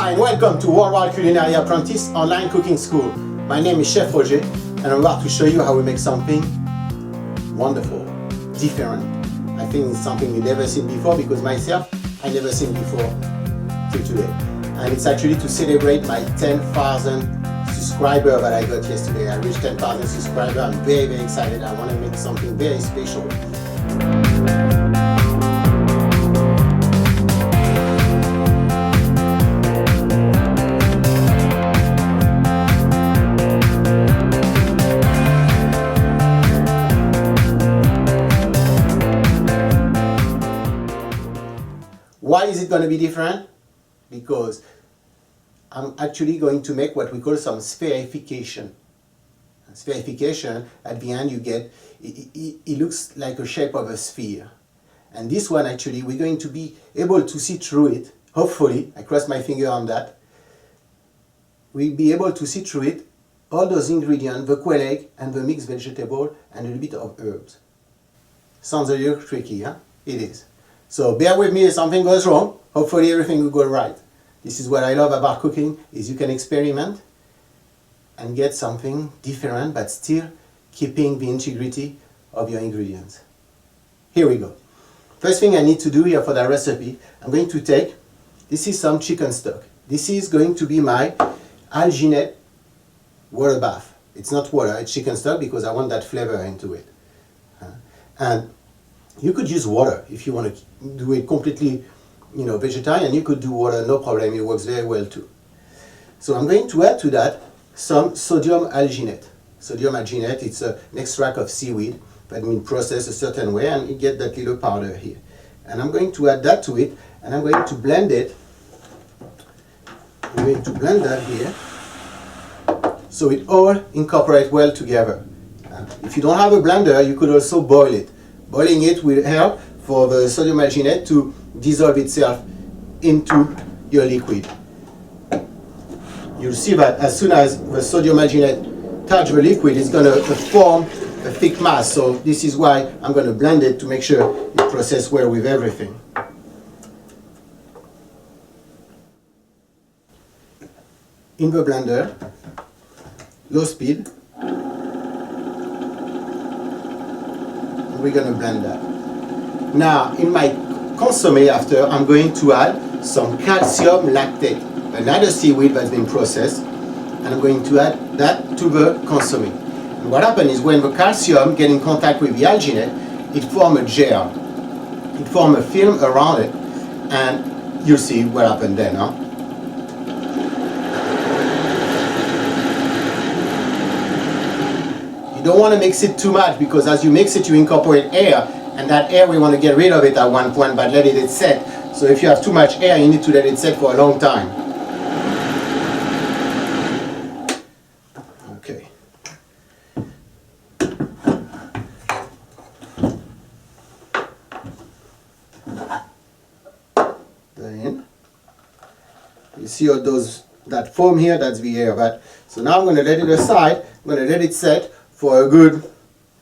Hi and welcome to Worldwide Culinary Apprentice Online Cooking School. My name is Chef Roger and I'm about to show you how we make something wonderful, different. I think it's something you've never seen before because myself, I never seen before till today. And it's actually to celebrate my 10,000 subscriber that I got yesterday. I reached 10,000 subscribers. I'm very, very excited. I want to make something very special. Why is it going to be different? Because I'm actually going to make what we call some spherification. Spherification, at the end you get, it looks like a shape of a sphere. And this one actually, we're going to be able to see through it, hopefully, I cross my finger on that. We'll be able to see through it all those ingredients, the quail egg and the mixed vegetable and a little bit of herbs. Sounds a little tricky, huh? It is. So bear with me if something goes wrong. Hopefully everything will go right. This is what I love about cooking, is you can experiment and get something different but still keeping the integrity of your ingredients. Here we go. First thing I need to do here for that recipe, I'm going to take, this is some chicken stock. This is going to be my alginate water bath. It's not water, it's chicken stock because I want that flavor into it. And you could use water if you want to do it completely, vegetarian. You could do water, no problem. It works very well too. So I'm going to add to that some sodium alginate. Sodium alginate, it's an extract of seaweed that been processed a certain way, and you get that little powder here. And I'm going to add that to it, and I'm going to blend it. I'm going to blend that here, so it all incorporates well together. If you don't have a blender, you could also boil it. Boiling it will help for the sodium alginate to dissolve itself into your liquid. You'll see that as soon as the sodium alginate touches the liquid, it's going to form a thick mass. So this is why I'm going to blend it to make sure it processes well with everything. In the blender, low speed, we're going to blend that. Now, in my consommé after, I'm going to add some calcium lactate, another seaweed that's been processed, and I'm going to add that to the consommé. And what happens is when the calcium gets in contact with the alginate, it forms a gel. It forms a film around it, and you'll see what happens then. Huh? You don't want to mix it too much because as you mix it, you incorporate air, and that air we want to get rid of it at one point, but let it set. So if you have too much air, you need to let it set for a long time. Okay. Then you see all that foam here, that's the air. But so now I'm going to let it aside. I'm going to let it set for a good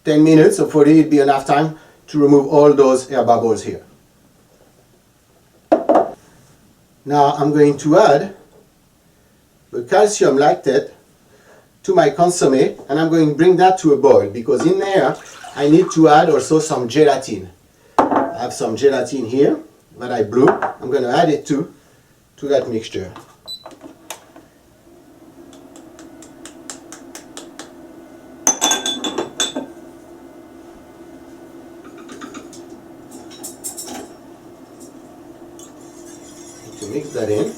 10 minutes, so for it'd be enough time to remove all those air bubbles here. Now I'm going to add the calcium lactate to my consommé, and I'm going to bring that to a boil because in there I need to add also some gelatin. I have some gelatin here that I blew. I'm going to add it to that mixture. To mix that in.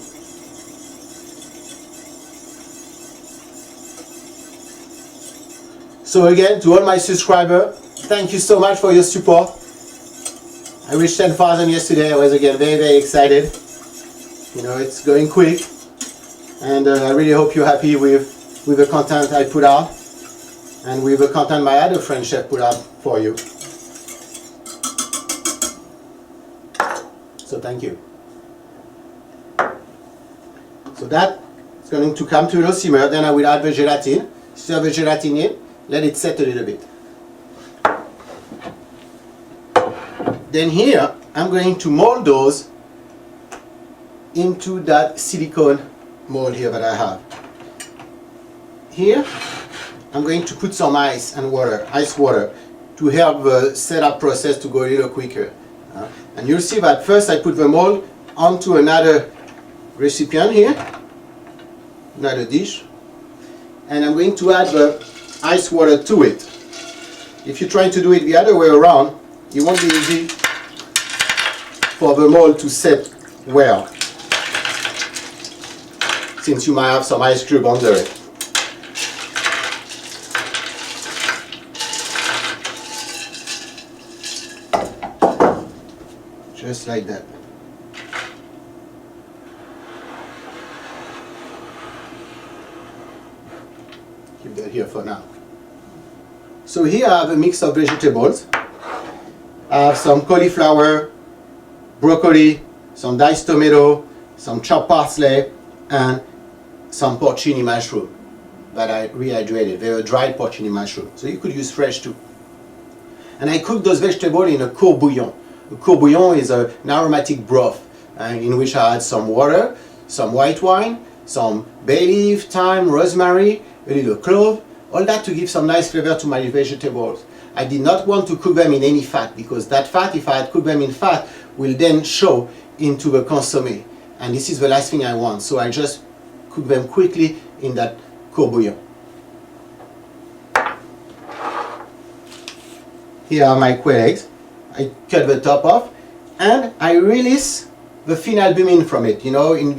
So again, to all my subscribers, thank you so much for your support. I reached 10,000 yesterday. I was again very, very excited. It's going quick, and I really hope you're happy with the content I put out and with the content my other French chef put out for you. So thank you. So that is going to come to a simmer. Then I will add the gelatin, stir the gelatin in, let it set a little bit. Then here I'm going to mold those into that silicone mold here that I have. Here, I'm going to put some ice water, to help the setup process to go a little quicker. And you'll see that first I put the mold onto another recipient here, another dish, and I'm going to add the ice water to it. If you're trying to do it the other way around, it won't be easy for the mold to set well, since you might have some ice cube under it. Just like that. Keep that here for now. So here I have a mix of vegetables. I have some cauliflower, broccoli, some diced tomato, some chopped parsley, and some porcini mushroom that I rehydrated. They were dried porcini mushroom, so you could use fresh too. And I cooked those vegetables in a court bouillon. A court bouillon is an aromatic broth in which I add some water, some white wine, some bay leaf, thyme, rosemary, a little clove, all that to give some nice flavor to my vegetables. I did not want to cook them in any fat, because that fat, if I had cooked them in fat, will then show into the consommé. And this is the last thing I want, so I just cook them quickly in that court bouillon. Here are my quail eggs. I cut the top off and I release the phenalbumin from it. You know, in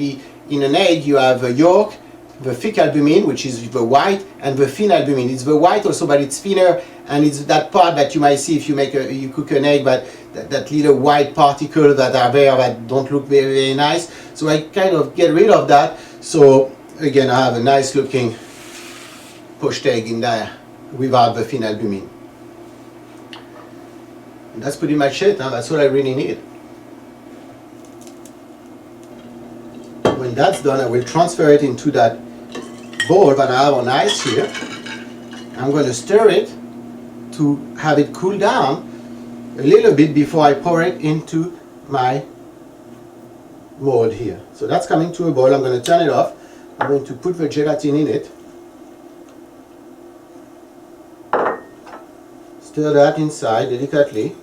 an egg you have the yolk, the thick albumin, which is the white, and the phenalbumin. It's the white also, but it's thinner, and it's that part that you might see if you cook an egg, but that little white particle that are there that don't look very, very nice. So I kind of get rid of that. So again, I have a nice looking poached egg in there without the phenalbumin. And that's pretty much it. That's what I really need. When that's done, I will transfer it into that bowl that I have on ice here. I'm going to stir it to have it cool down a little bit before I pour it into my mold here. So that's coming to a boil. I'm going to turn it off. I'm going to put the gelatin in it. Stir that inside delicately.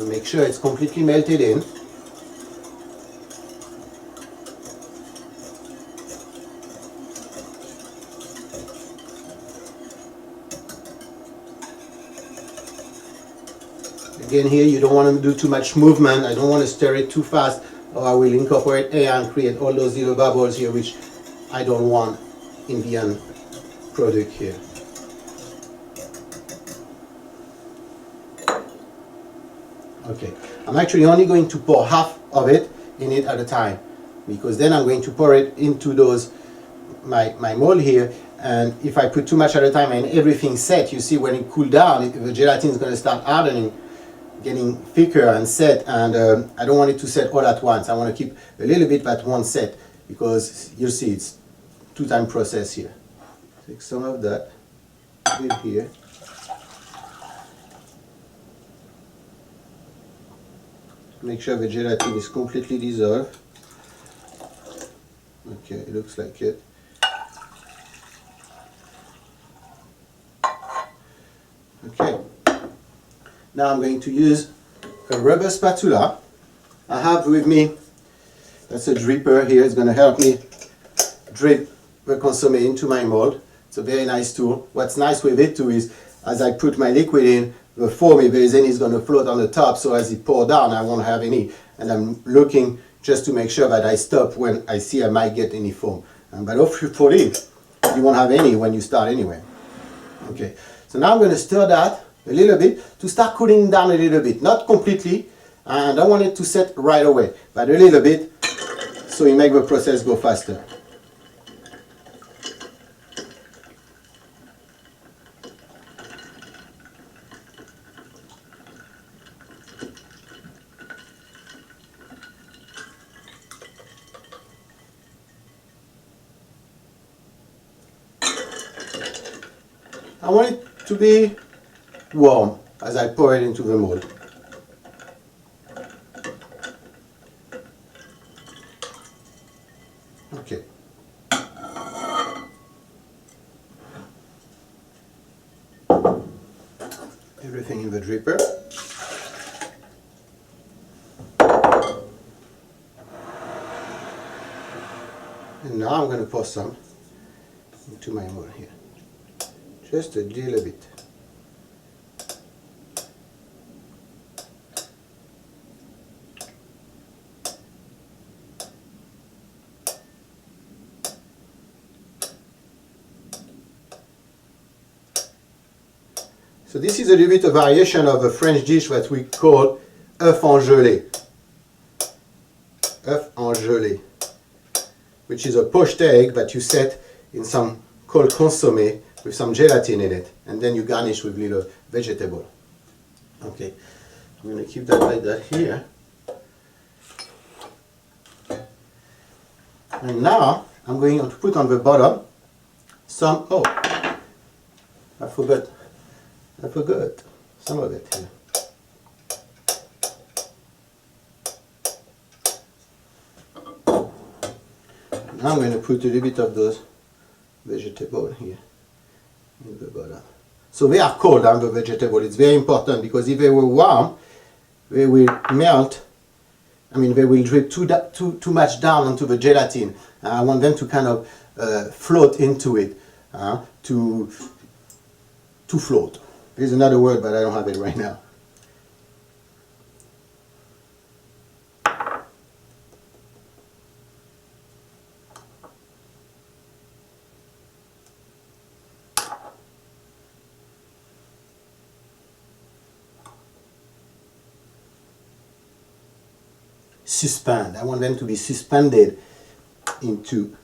Make sure it's completely melted in. Again, here you don't want to do too much movement. I don't want to stir it too fast, or I will incorporate air and create all those little bubbles here, which I don't want in the end product here. Okay, I'm actually only going to pour half of it in it at a time, because then I'm going to pour it into my mold here, and if I put too much at a time and everything set, you see when it cool down, the gelatin is going to start hardening, getting thicker and set, and I don't want it to set all at once. I want to keep a little bit at one set, because you'll see it's two-time process here. Take some of that, put it here. Make sure the gelatin is completely dissolved. Okay, it looks like it. Okay. Now I'm going to use a rubber spatula. I have with me, that's a dripper here. It's going to help me drip the consommé into my mold. It's a very nice tool. What's nice with it too is, as I put my liquid in, the foam, if there is any, is going to float on the top, so as it pours down, I won't have any. And I'm looking just to make sure that I stop when I see I might get any foam. But hopefully, you won't have any when you start anyway. Okay, so now I'm going to stir that a little bit to start cooling down a little bit. Not completely, and I don't want it to set right away, but a little bit, so you make the process go faster. I want it to be warm as I pour it into the mold. And now I'm going to pour some into my mold here. Just a little bit. So this is a little bit of variation of a French dish that we call œuf en gelée. Œuf en gelée, which is a poached egg that you set in some cold consommé with some gelatin in it, and then you garnish with little vegetable. Okay, I'm going to keep that like that here. And now I'm going to put on the bottom some, oh, I forgot some of it here. Now I'm going to put a little bit of those vegetables here in the bottom. So they are cold, the vegetable. It's very important because if they were warm, they will melt. I mean, they will drip too much down onto the gelatin. I want them to kind of float into it, to float. There's another word, but I don't have it right now. Suspend. I want them to be suspended into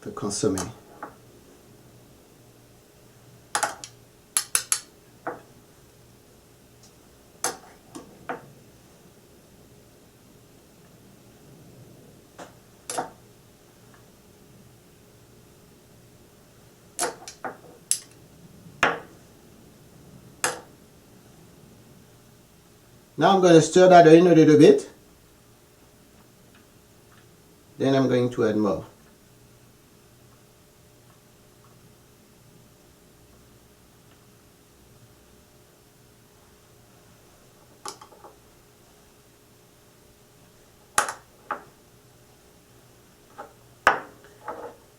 the consommé. Now I'm going to stir that in a little bit. Then I'm going to add more.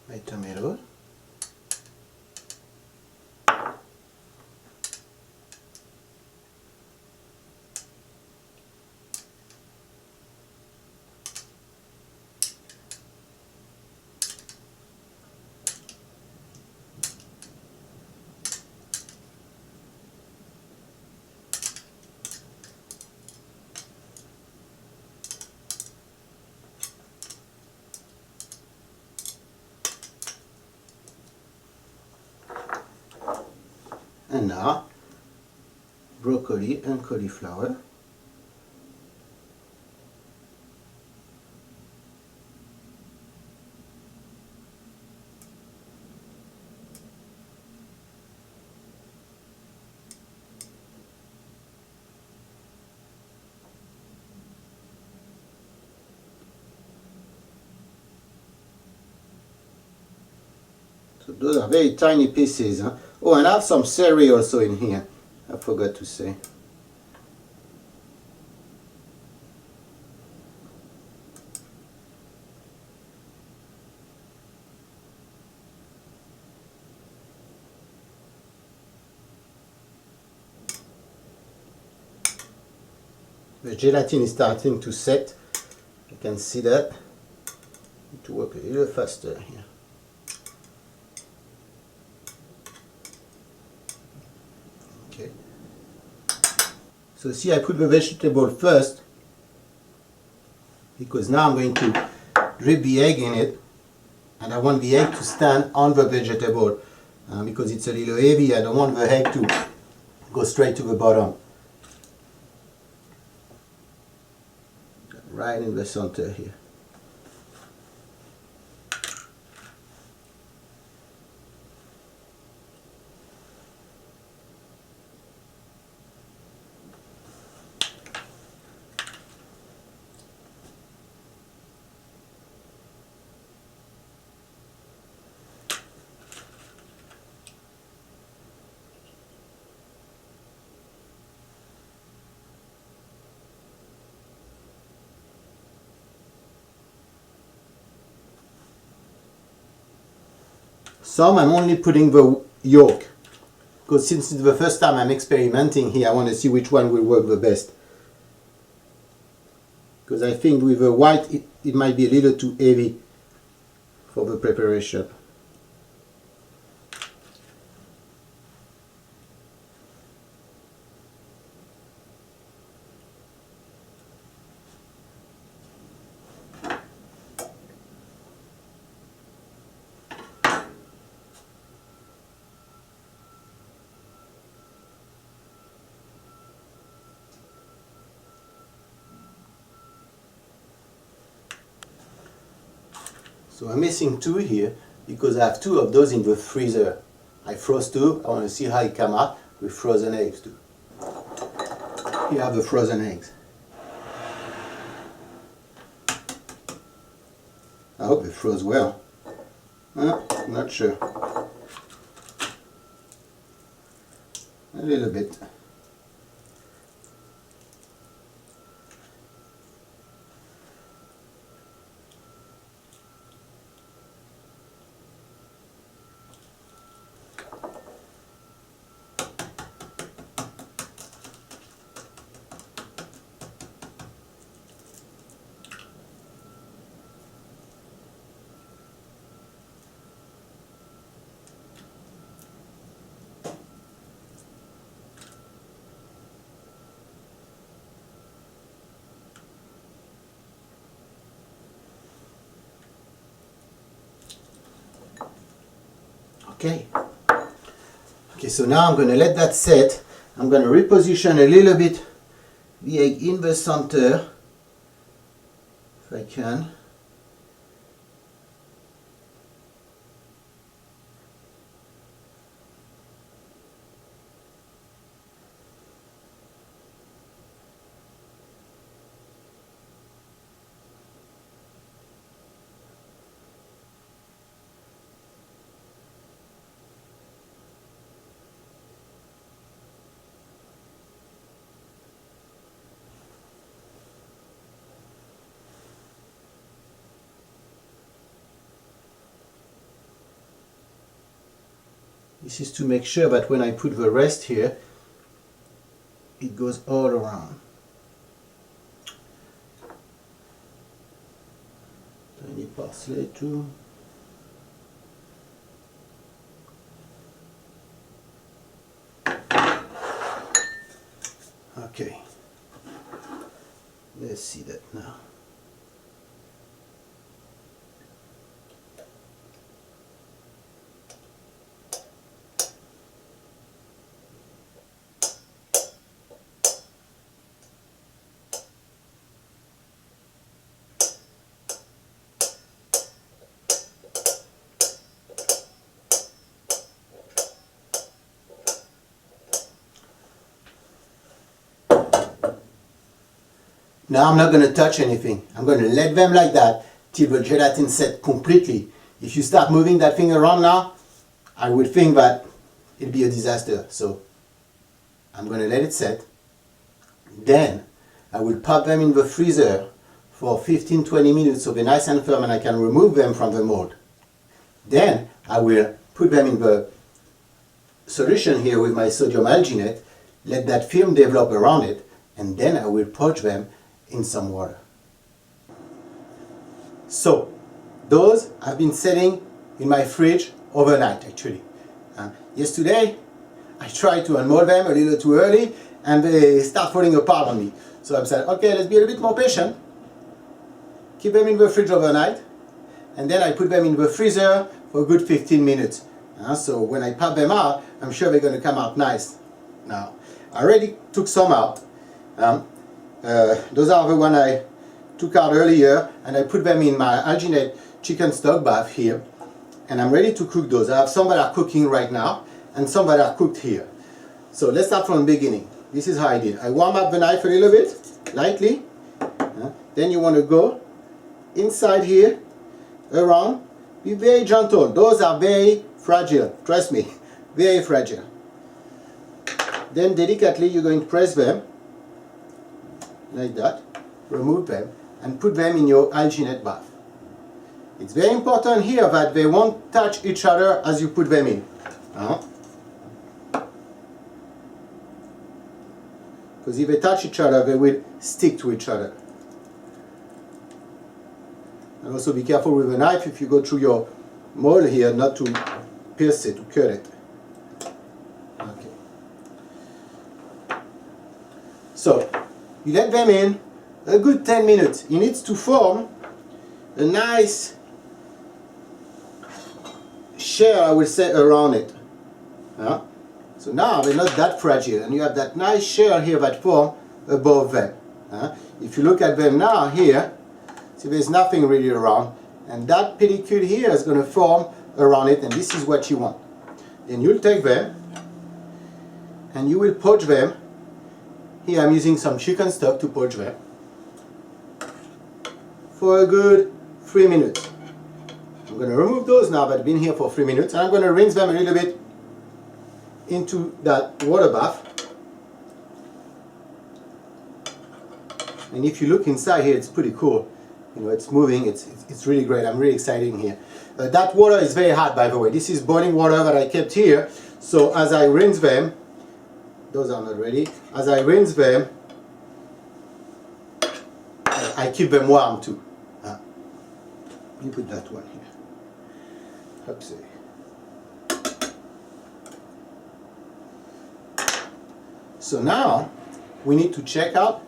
My tomato. And now, broccoli and cauliflower. So those are very tiny pieces. Huh? Oh, and I have some celery also in here. I forgot to say. The gelatin is starting to set. You can see that. Need to work a little faster here. Okay. So see, I put the vegetable first because now I'm going to drip the egg in it, and I want the egg to stand on the vegetable because it's a little heavy. I don't want the egg to go straight to the bottom. Right in the center here. Some I'm only putting the yolk, because since it's the first time I'm experimenting here, I want to see which one will work the best. Because I think with the white it might be a little too heavy for the preparation. So I'm missing 2 here because I have 2 of those in the freezer. I froze 2. I want to see how it come out with frozen eggs too. Here are the frozen eggs. I hope they froze well. Not sure. A little bit. Okay. Okay, so now I'm going to let that set. I'm going to reposition a little bit the egg in the center, if I can. This is to make sure that when I put the rest here, it goes all around. Tiny parsley too. Okay, let's see that now. Now I'm not going to touch anything. I'm going to let them like that till the gelatin set completely. If you start moving that thing around now, I would think that it'll be a disaster. So I'm going to let it set. Then I will pop them in the freezer for 15-20 minutes so they're nice and firm and I can remove them from the mold. Then I will put them in the solution here with my sodium alginate, let that film develop around it, and then I will poach them in some water. So those have been sitting in my fridge overnight actually. Yesterday I tried to unmold them a little too early and they start falling apart on me. So I said, okay, let's be a little bit more patient. Keep them in the fridge overnight and then I put them in the freezer for a good 15 minutes. So when I pop them out, I'm sure they're going to come out nice. Now, I already took some out. Those are the ones I took out earlier and I put them in my alginate chicken stock bath here and I'm ready to cook those. I have some that are cooking right now and some that are cooked here. So let's start from the beginning. This is how I did. I warm up the knife a little bit, lightly. Then you want to go inside here, around. Be very gentle. Those are very fragile, trust me, very fragile. Then delicately you're going to press them like that, remove them and put them in your alginate bath. It's very important here that they won't touch each other as you put them in. Because if they touch each other, they will stick to each other. And also be careful with a knife if you go through your mold here, not to pierce it, to cut it. Okay. So, you let them in a good 10 minutes. It needs to form a nice shell, I will say, around it. So now they're not that fragile, and you have that nice shell here that form above them. If you look at them now here, see there's nothing really around, and that pellicule here is going to form around it, and this is what you want. Then you'll take them and you will poach them. Here I'm using some chicken stock to poach them for a good 3 minutes. I'm going to remove those now that have been here for 3 minutes, and I'm going to rinse them a little bit into that water bath. And if you look inside here, it's pretty cool. You know, it's moving, it's really great. I'm really excited here. That water is very hot, by the way. This is boiling water that I kept here. So as I rinse them, those are not ready. As I rinse them, I keep them warm too. You put that one here. Oopsie. So now we need to check out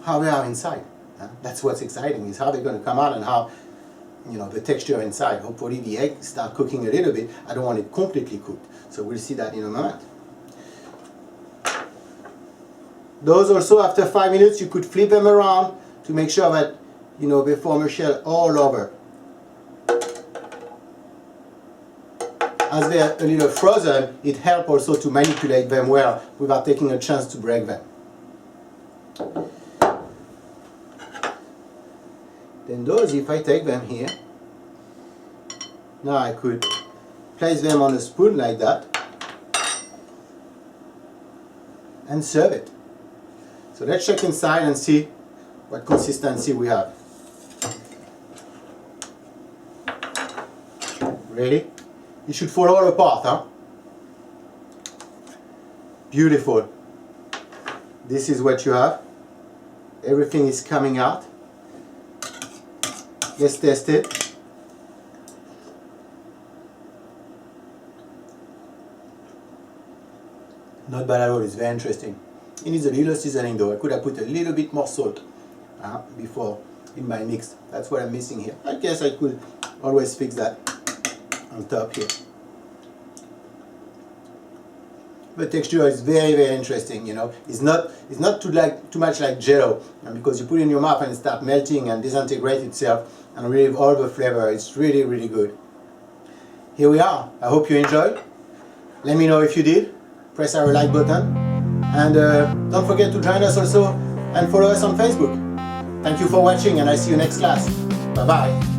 how they are inside. That's what's exciting, is how they're going to come out and how, you know, the texture inside. Hopefully the egg start cooking a little bit. I don't want it completely cooked, so we'll see that in a moment. Those also, after 5 minutes, you could flip them around to make sure that, you know, they form a shell all over. As they're a little frozen, it helps also to manipulate them well without taking a chance to break them. Then those, if I take them here, now I could place them on a spoon like that and serve it. So let's check inside and see what consistency we have. Ready? It should fall all apart, huh? Beautiful. This is what you have. Everything is coming out. Let's test it. Not bad at all, it's very interesting. It needs a little seasoning though. I could have put a little bit more salt before in my mix. That's what I'm missing here. I guess I could always fix that on top here. The texture is very, very interesting, you know. It's not too much like Jello, and because you put it in your mouth and it starts melting and disintegrate itself and relieve all the flavor. It's really, really good. Here we are. I hope you enjoyed. Let me know if you did. Press our like button. And don't forget to join us also and follow us on Facebook. Thank you for watching, and I see you next class. Bye-bye.